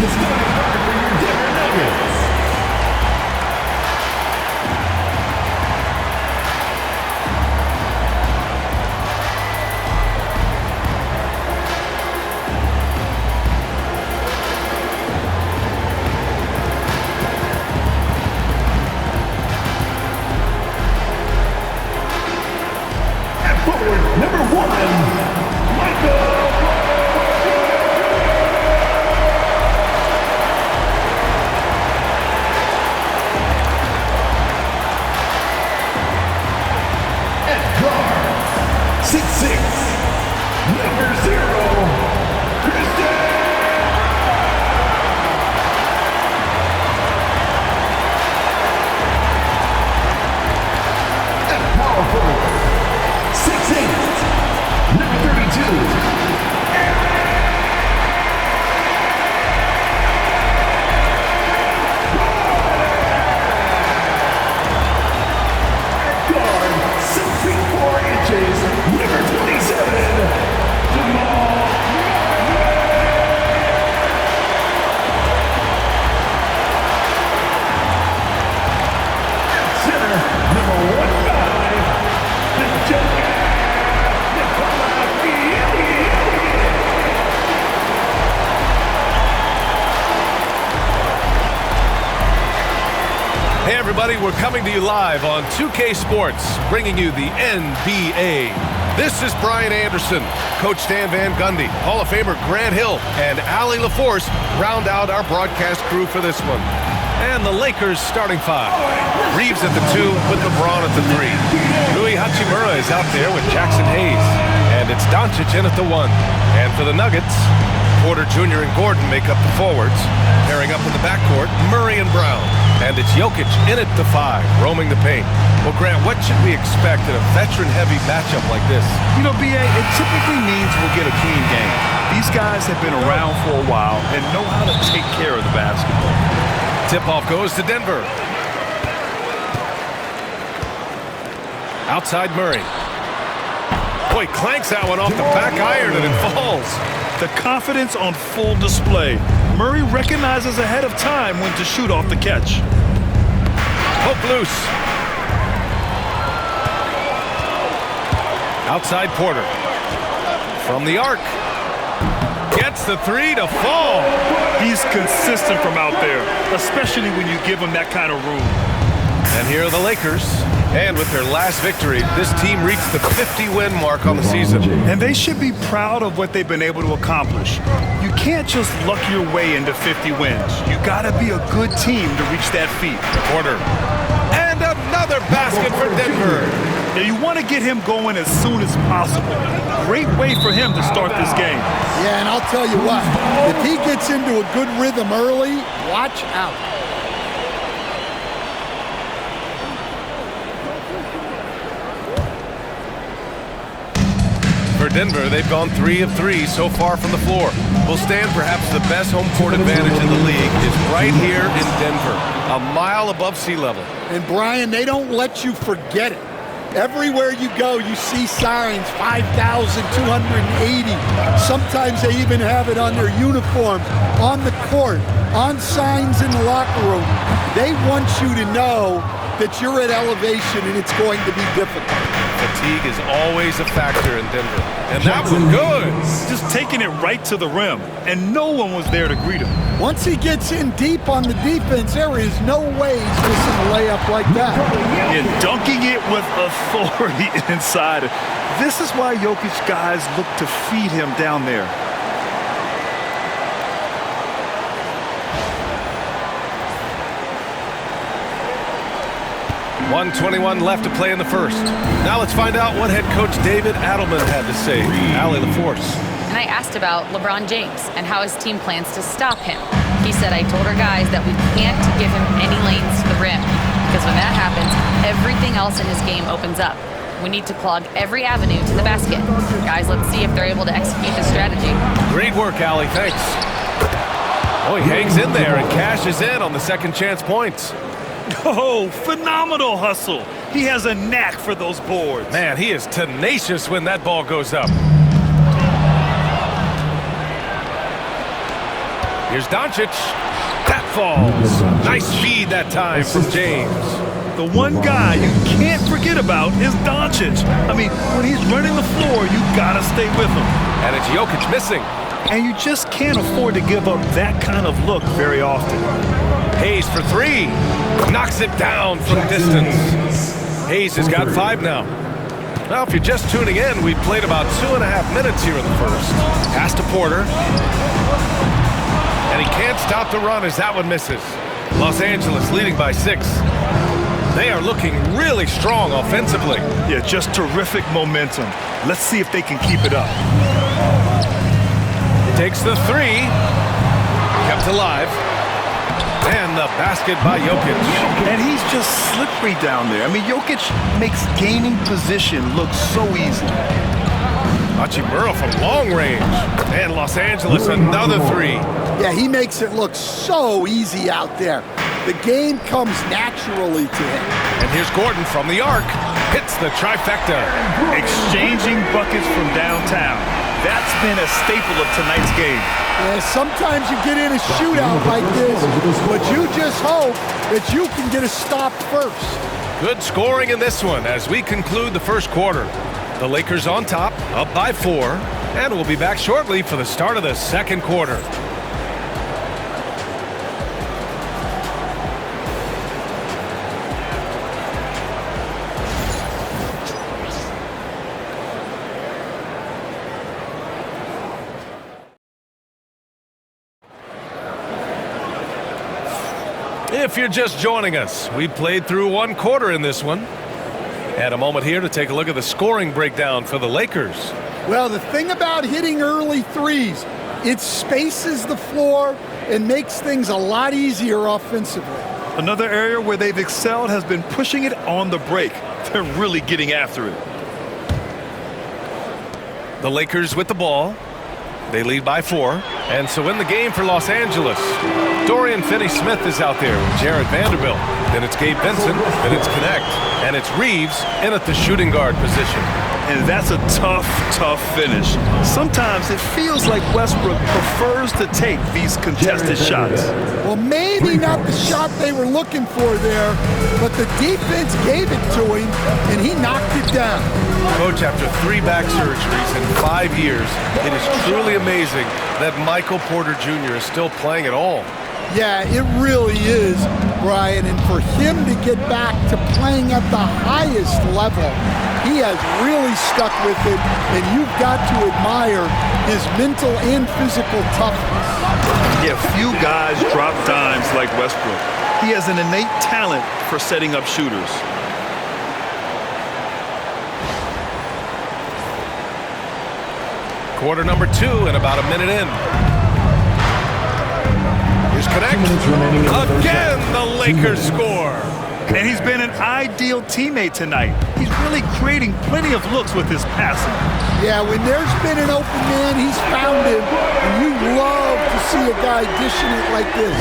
the starting card for your Denver Nuggets. Forward number 1, Michael. At guard, 6'6", number 0, Christian. At power forward, 6'8", number 32, at guard, 6 feet 4 inches, number 27, Jamal. At center, number 15, the Joker. Hey everybody, we're coming to you live on 2K Sports, bringing you the NBA. This is Brian Anderson, Coach Stan Van Gundy, Hall of Famer Grant Hill, and Allie LaForce round out our broadcast crew for this one. And the Lakers starting 5. Reeves at the 2 with LeBron at the 3. Rui Hachimura is out there with Jackson Hayes. And it's Doncic in at the 1. And for the Nuggets, Porter Jr. and Gordon make up the forwards. Pairing up in the backcourt, Murray and Brown. And it's Jokic in at the 5, roaming the paint. Well, Grant, what should we expect in a veteran-heavy matchup like this? You know, B.A., it typically means we'll get a clean game. These guys have been around for a while and know how to take care of the basketball. Tip-off goes to Denver. Outside Murray. Boy, clanks that one off the back iron and it falls. The confidence on full display. Murray recognizes ahead of time when to shoot off the catch. Hook loose. Outside Porter. From the arc. Gets the 3 to fall. He's consistent from out there, especially when you give him that kind of room. And here are the Lakers. And with their last victory, this team reached the 50-win mark on the season. And they should be proud of what they've been able to accomplish. You can't just luck your way into 50 wins. You gotta be a good team to reach that feat. Porter. And another basket for Denver. Now you want to get him going as soon as possible. Great way for him to start this game. Yeah, and I'll tell you what, if he gets into a good rhythm early, watch out. For Denver, they've gone 3 of 3 so far from the floor. Will stand perhaps the best home court advantage in the league is right here in Denver, a mile above sea level. And Brian, they don't let you forget it. Everywhere you go, you see signs, 5,280. Sometimes they even have it on their uniforms, on the court, on signs in the locker room. They want you to know that you're at elevation and it's going to be difficult. Fatigue is always a factor in Denver. And that was good. Just taking it right to the rim, and no one was there to greet him. Once he gets in deep on the defense, there is no way he's missing a layup like that. And dunking it with authority inside. This is why Jokic guys look to feed him down there. 1:21 left to play in the first. Now let's find out what head coach David Adelman had to say. Allie LaForce. And I asked about LeBron James and how his team plans to stop him. He said, I told our guys that we can't give him any lanes to the rim, because when that happens, everything else in his game opens up. We need to clog every avenue to the basket. Guys, let's see if they're able to execute this strategy. Great work, Allie. Thanks. Oh, he hangs in there and cashes in on the second chance points. Oh, phenomenal hustle. He has a knack for those boards. Man, he is tenacious when that ball goes up. Here's Doncic. That falls. Nice feed that time from James. The one guy you can't forget about is Doncic. I mean, when he's running the floor, you gotta stay with him. And it's Jokic missing. And you just can't afford to give up that kind of look very often. Hayes for three. Knocks it down from distance. Hayes has got 5 now. Well, if you're just tuning in, we've played about 2.5 minutes here in the first. Pass to Porter. And he can't stop the run as that one misses. Los Angeles leading by 6. They are looking really strong offensively. Yeah, just terrific momentum. Let's see if they can keep it up. Takes the 3. Kept alive. And the basket by Jokic. And he's just slippery down there. I mean, Jokic makes gaining position look so easy. Hachimura from long range. And Los Angeles another 3. Yeah, he makes it look so easy out there. The game comes naturally to him. And here's Gordon from the arc. Hits the trifecta. Exchanging buckets from downtown. That's been a staple of tonight's game. Yeah, sometimes you get in a shootout like this, but you just hope that you can get a stop first. Good scoring in this one as we conclude the first quarter. The Lakers on top, up by 4, and we'll be back shortly for the start of the second quarter. If you're just joining us, we played through 1 quarter in this one. And a moment here to take a look at the scoring breakdown for the Lakers. Well, the thing about hitting early threes, it spaces the floor and makes things a lot easier offensively. Another area where they've excelled has been pushing it on the break. They're really getting after it. The Lakers with the ball. They lead by 4. And so in the game for Los Angeles, Dorian Finney-Smith is out there with Jared Vanderbilt. Then it's Gabe Vincent. Then it's Connect. And it's Reeves in at the shooting guard position. And that's a tough, tough finish. Sometimes it feels like Westbrook prefers to take these contested shots. Well, maybe not the shot they were looking for there, but the defense gave it to him, and he knocked it down. Coach, after 3 back surgeries in 5 years, it is truly amazing that Michael Porter Jr. is still playing at all. Yeah, it really is, Brian, and for him to get back to playing at the highest level, he has really stuck with it, and you've got to admire his mental and physical toughness. Yeah, few guys drop dimes like Westbrook. He has an innate talent for setting up shooters. Quarter number 2 and about a minute in. Here's Connect. Again, the Lakers score. And he's been an ideal teammate tonight. He's really creating plenty of looks with his passing. Yeah, when there's been an open man, he's found him, and you love to see a guy dishing it like this.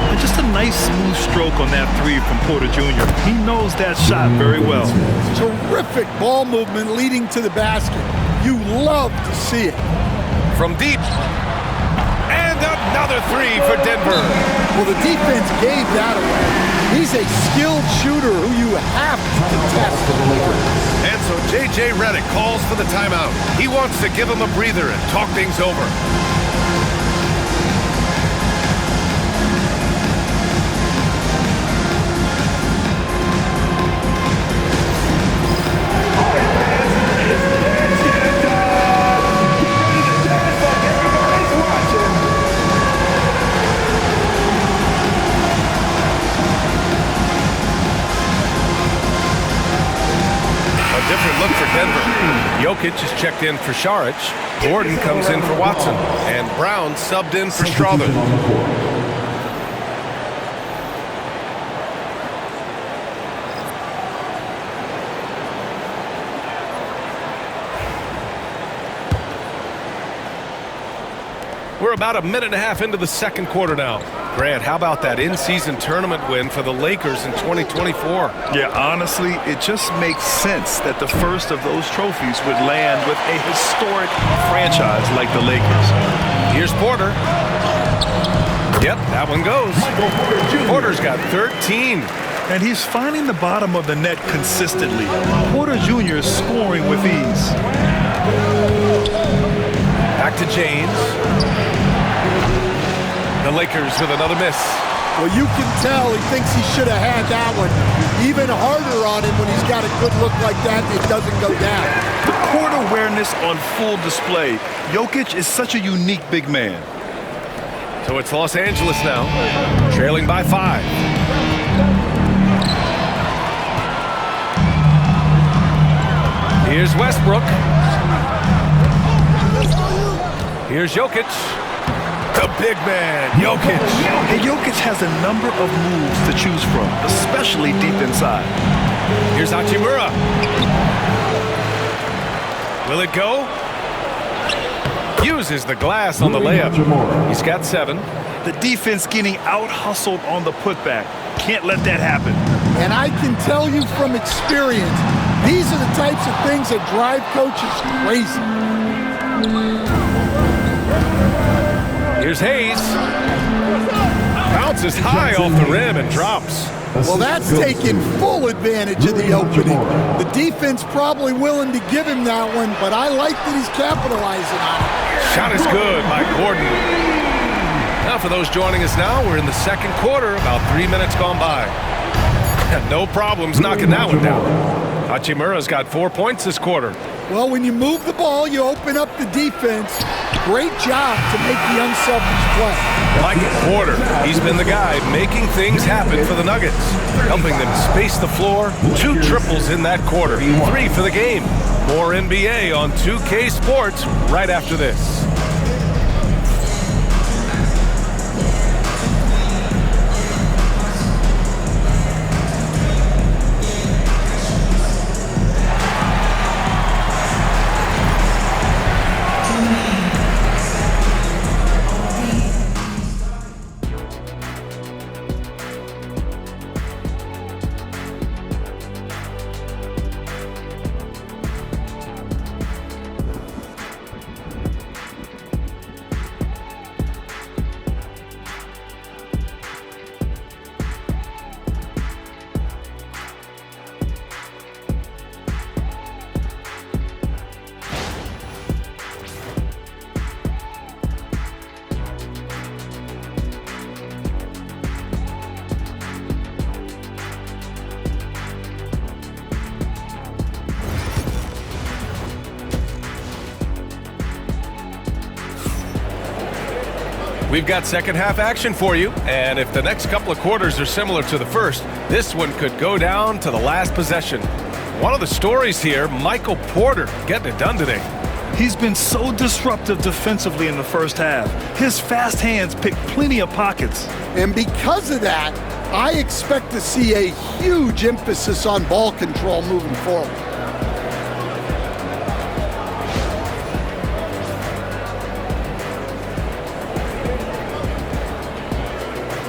And just a nice smooth stroke on that 3 from Porter Jr. He knows that shot very well. Terrific ball movement leading to the basket. You love to see it. From deep. And another 3 for Denver. Well, the defense gave that away. He's a skilled shooter who you have to contest. And so J.J. Redick calls for the timeout. He wants to give him a breather and talk things over. Different look for Denver. Jokic is checked in for Šarić. Gordon comes in for Watson. And Brown subbed in for Strother. We're about a minute and a half into the second quarter now. Grant, how about that in-season tournament win for the Lakers in 2024? Yeah, honestly, it just makes sense that the first of those trophies would land with a historic franchise like the Lakers. Here's Porter. Yep, that one goes. Porter's got 13. And he's finding the bottom of the net consistently. Porter Jr. is scoring with ease. Back to James. The Lakers with another miss. Well, you can tell he thinks he should have had that one. Even harder on him when he's got a good look like that and it doesn't go down. The court awareness on full display. Jokic is such a unique big man. So it's Los Angeles now, trailing by 5. Here's Westbrook. Here's Jokic. The big man, Jokic. And Jokic has a number of moves to choose from, especially deep inside. Here's Hachimura. Will it go? Uses the glass on the layup. He's got 7. The defense getting out-hustled on the putback. Can't let that happen. And I can tell you from experience, these are the types of things that drive coaches crazy. Here's Hayes. Bounces high off the rim and drops. Well, that's taking full advantage of the opening. The defense probably willing to give him that one, but I like that he's capitalizing on it. Shot is good by Gordon. Now for those joining us now, we're in the second quarter, about 3 minutes gone by. No problems knocking that one down. Hachimura's got 4 points this quarter. Well, when you move the ball, you open up the defense. Great job to make the unselfish play. Michael Porter, he's been the guy making things happen for the Nuggets, helping them space the floor. 2 triples in that quarter, 3 for the game. More NBA on 2K Sports right after this. We've got second half action for you, and if the next couple of quarters are similar to the first, this one could go down to the last possession. One of the stories here, Michael Porter getting it done today. He's been so disruptive defensively in the first half. His fast hands pick plenty of pockets. And because of that, I expect to see a huge emphasis on ball control moving forward.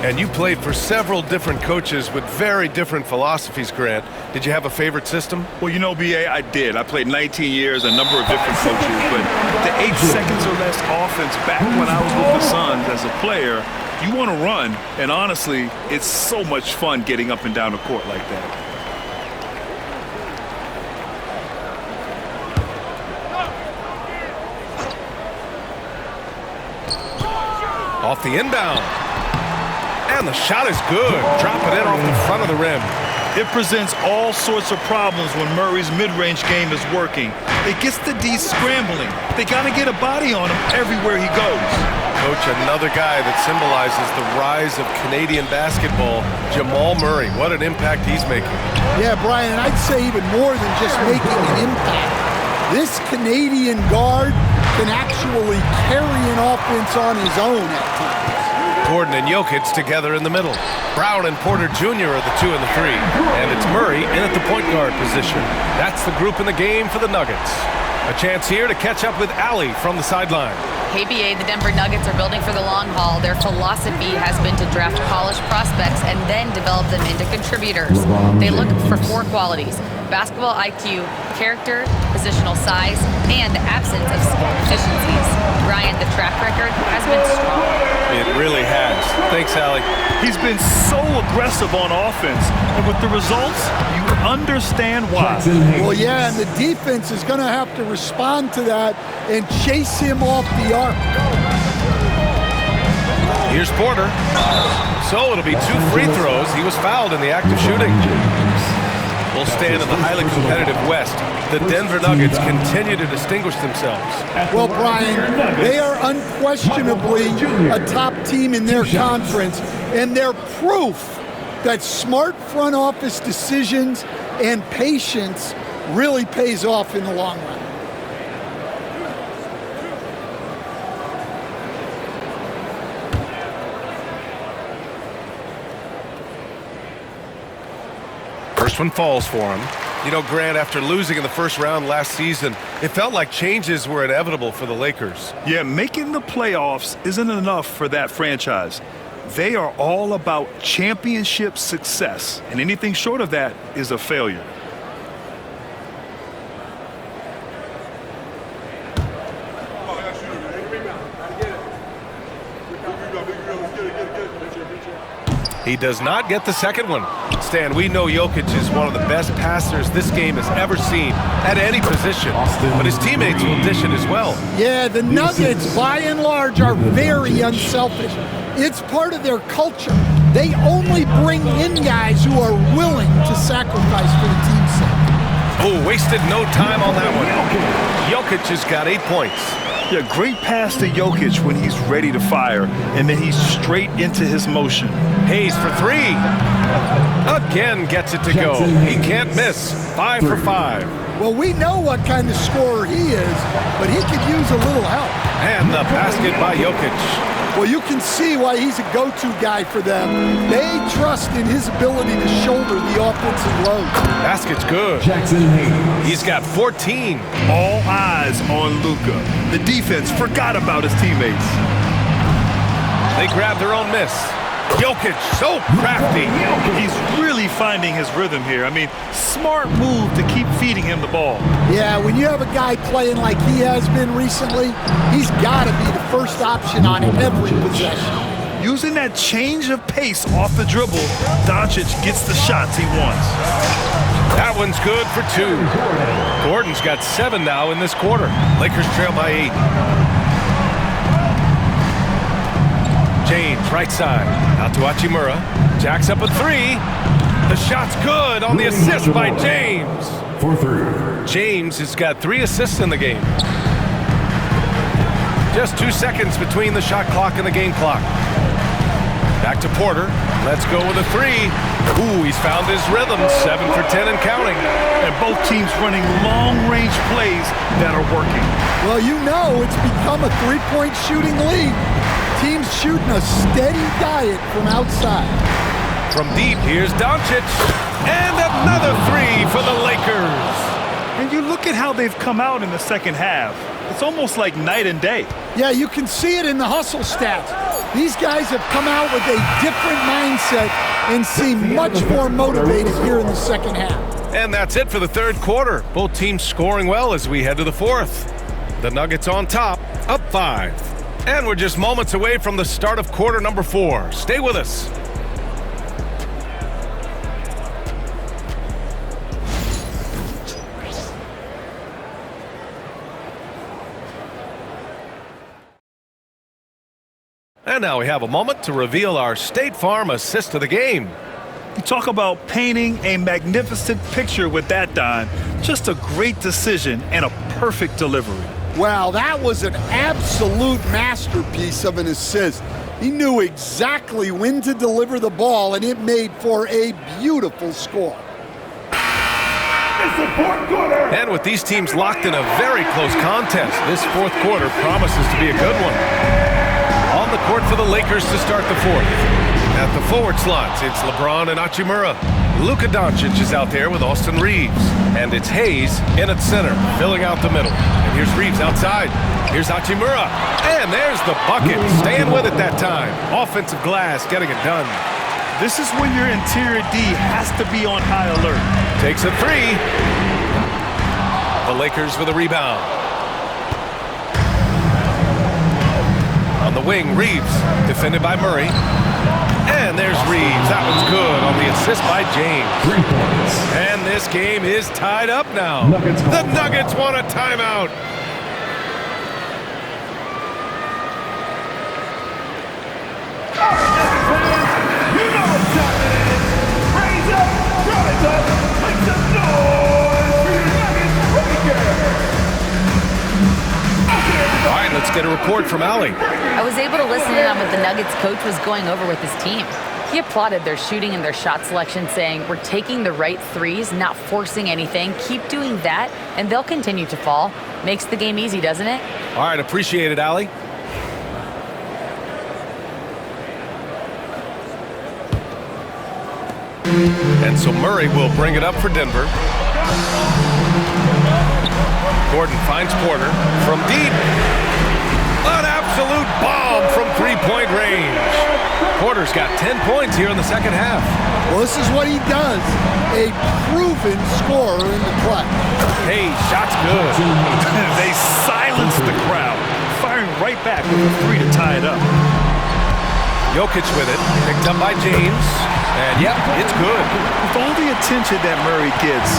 And you played for several different coaches with very different philosophies, Grant. Did you have a favorite system? Well, you know, B.A., I did. I played 19 years, a number of different coaches, but the 8 seconds or less offense back when I was with the Suns as a player, you want to run, and honestly, it's so much fun getting up and down the court like that. Off the inbound. And the shot is good. Drop it in off the front of the rim. It presents all sorts of problems when Murray's mid-range game is working. It gets the D scrambling. They got to get a body on him everywhere he goes. Coach, another guy that symbolizes the rise of Canadian basketball, Jamal Murray. What an impact he's making. Yeah, Brian, and I'd say even more than just making an impact. This Canadian guard can actually carry an offense on his own at times. Gordon and Jokic together in the middle. Brown and Porter Jr. are the 2 and the 3. And it's Murray in at the point guard position. That's the group in the game for the Nuggets. A chance here to catch up with Allie from the sideline. KBA, the Denver Nuggets are building for the long haul. Their philosophy has been to draft polished prospects and then develop them into contributors. They look for 4 qualities: basketball IQ, character, positional size, and absence of skill deficiencies. Brian, the track record has been strong. It really Thanks, Allie. He's been so aggressive on offense, and with the results, you understand why. Well, yeah, and the defense is going to have to respond to that and chase him off the arc. Here's Porter. So it'll be 2 free throws. He was fouled in the act of shooting. We'll stand in the highly competitive West. The Denver Nuggets continue to distinguish themselves. Well, Brian, they are unquestionably a top team in their conference, and they're proof that smart front office decisions and patience really pays off in the long run. First one falls for him. You know, Grant, after losing in the first round last season, it felt like changes were inevitable for the Lakers. Yeah, making the playoffs isn't enough for that franchise. They are all about championship success, and anything short of that is a failure. He does not get the second one. Stan, we know Jokic is one of the best passers this game has ever seen at any position, but his teammates will dish it as well. Yeah, the Nuggets, by and large, are very unselfish. It's part of their culture. They only bring in guys who are willing to sacrifice for the team's sake. Oh, wasted no time on that one. Jokic has got 8 points. Yeah, great pass to Jokic when he's ready to fire, and then he's straight into his motion. Hayes for 3. Again gets it to go. He can't miss. 5 for 5. Well, we know what kind of scorer he is, but he could use a little help. And the basket by Jokic. Well, you can see why he's a go-to guy for them. They trust in his ability to shoulder the offensive load. Basket's good. He's got 14. All eyes on Luka. The defense forgot about his teammates. They grab their own miss. Jokic, so crafty. He's really finding his rhythm here. I mean, smart move to keep feeding him the ball. Yeah, when you have a guy playing like he has been recently, he's got to be the first option on every possession. Using that change of pace off the dribble, Doncic gets the shots he wants. That one's good for 2. Gordon's got 7 now in this quarter. Lakers trail by 8. James, right side, out to Hachimura. Jacks up a 3. The shot's good on the assist by James. For 3. James has got 3 assists in the game. Just 2 seconds between the shot clock and the game clock. Back to Porter. Let's go with a 3. Ooh, he's found his rhythm. 7 for 10 and counting. And both teams running long-range plays that are working. Well, you know it's become a three-point shooting league. Teams shooting a steady diet from outside. From deep, here's Doncic. And another 3 for the Lakers. And you look at how they've come out in the second half. It's almost like night and day. Yeah, you can see it in the hustle stats. These guys have come out with a different mindset and seem much more motivated here in the second half. And that's it for the third quarter. Both teams scoring well as we head to the fourth. The Nuggets on top, up 5. And we're just moments away from the start of quarter number 4. Stay with us. And now we have a moment to reveal our State Farm assist of the game. You talk about painting a magnificent picture with that, Don. Just a great decision and a perfect delivery. Wow, that was an absolute masterpiece of an assist. He knew exactly when to deliver the ball, and it made for a beautiful score. It's the fourth quarter. And with these teams locked in a very close contest, this fourth quarter promises to be a good one. On the court for the Lakers to start the fourth. At the forward slots, it's LeBron and Hachimura. Luka Doncic is out there with Austin Reeves. And it's Hayes in at center, filling out the middle. And here's Reeves outside. Here's Hachimura. And there's the bucket. Staying with it that time. Offensive glass, getting it done. This is when your interior D has to be on high alert. Takes a 3. The Lakers with a rebound. On the wing, Reeves, defended by Murray. And there's Reeves. That one's good on the assist by James. 3 points. And this game is tied up now. The Nuggets want a timeout. You know what time it is. Raise up, rise up, make some noise for your Nuggets breaker. All right, let's get a report from Allie. I was able to listen in on what the Nuggets coach was going over with his team. He applauded their shooting and their shot selection, saying, "We're taking the right threes, not forcing anything. Keep doing that, and they'll continue to fall." Makes the game easy, doesn't it? All right, appreciate it, Allie. And so Murray will bring it up for Denver. Gordon finds Porter from deep. An absolute bomb from three-point range. Porter's got 10 points here in the second half. Well, this is what he does. A proven scorer in the clutch. Hey, shot's good. They silenced the crowd, firing right back with a 3 to tie it up. Jokic with it, picked up by James. And yep, it's good. With all the attention that Murray gets,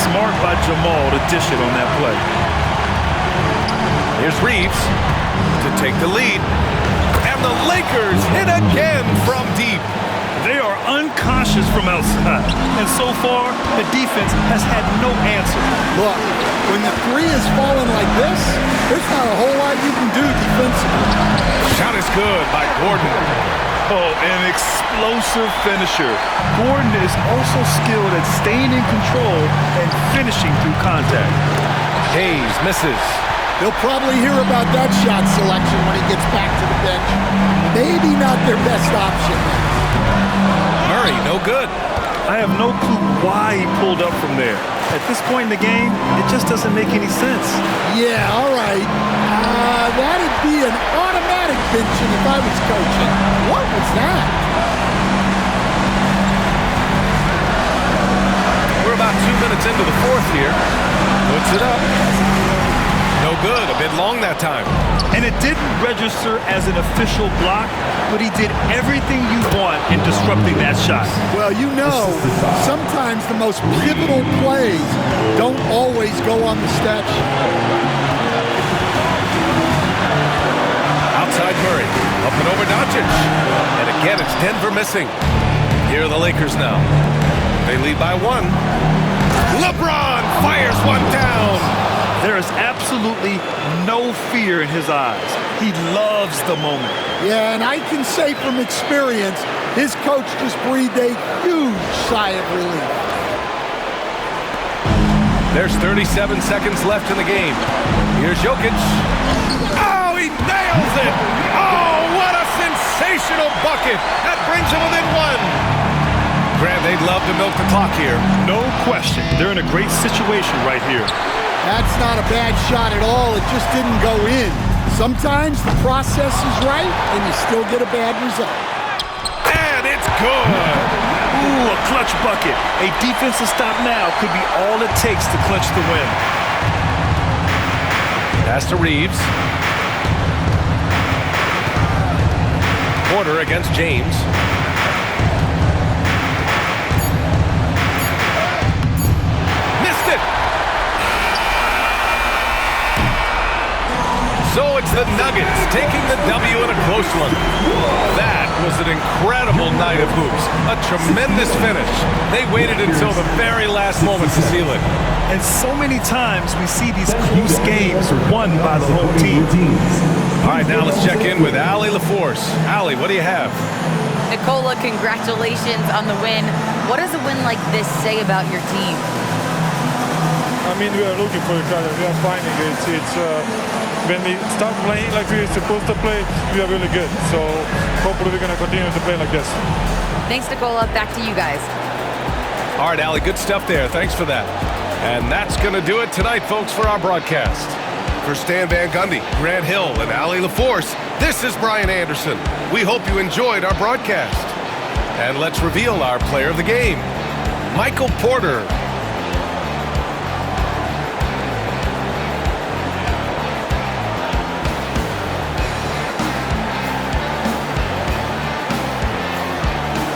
smart by Jamal to dish it on that play. Here's Reeves to take the lead. And the Lakers hit again from deep. They are unconscious from outside. And so far, the defense has had no answer. Look, when the three is falling like this, there's not a whole lot you can do defensively. Shot is good by Gordon. Oh, an explosive finisher. Gordon is also skilled at staying in control and finishing through contact. Hayes misses. They'll probably hear about that shot selection when he gets back to the bench. Maybe not their best option. Murray, no good. I have no clue why he pulled up from there. At this point in the game, it just doesn't make any sense. Yeah, all right. That'd be an automatic benching if I was coaching. What was that? We're about 2 minutes into the fourth here. Puts it up. No good. A bit long that time. And it didn't register as an official block, but he did everything you want in disrupting that shot. Well, you know, sometimes the most pivotal plays don't always go on the stat sheet. Outside Murray. Up and over Doncic. And again, it's Denver missing. Here are the Lakers now. They lead by 1. LeBron fires one down. There is absolutely no fear in his eyes. He loves the moment. Yeah, and I can say from experience, his coach just breathed a huge sigh of relief. There's 37 seconds left in the game. Here's Jokic. Oh, he nails it! Oh, what a sensational bucket! That brings him within 1. Grant, they'd love to milk the clock here. No question. They're in a great situation right here. That's not a bad shot at all. It just didn't go in. Sometimes the process is right, and you still get a bad result. And it's good! Ooh, a clutch bucket. A defensive stop now could be all it takes to clinch the win. Pass to Reeves. Porter against James. Missed it! So it's the Nuggets taking the W in a close one. That was an incredible night of hoops. A tremendous finish. They waited until the very last moment to seal it. And so many times we see these close games won by the home team. All right, now let's check in with Allie LaForce. Allie, what do you have? Nicola, congratulations on the win. What does a win like this say about your team? I mean, we are looking for each other. We are finding it. When we start playing like we're supposed to play, we are really good. So hopefully we're going to continue to play like this. Thanks, Nicola. Back to you guys. All right, Allie, good stuff there. Thanks for that. And that's going to do it tonight, folks, for our broadcast. For Stan Van Gundy, Grant Hill, and Allie LaForce, this is Brian Anderson. We hope you enjoyed our broadcast. And let's reveal our player of the game. Michael Porter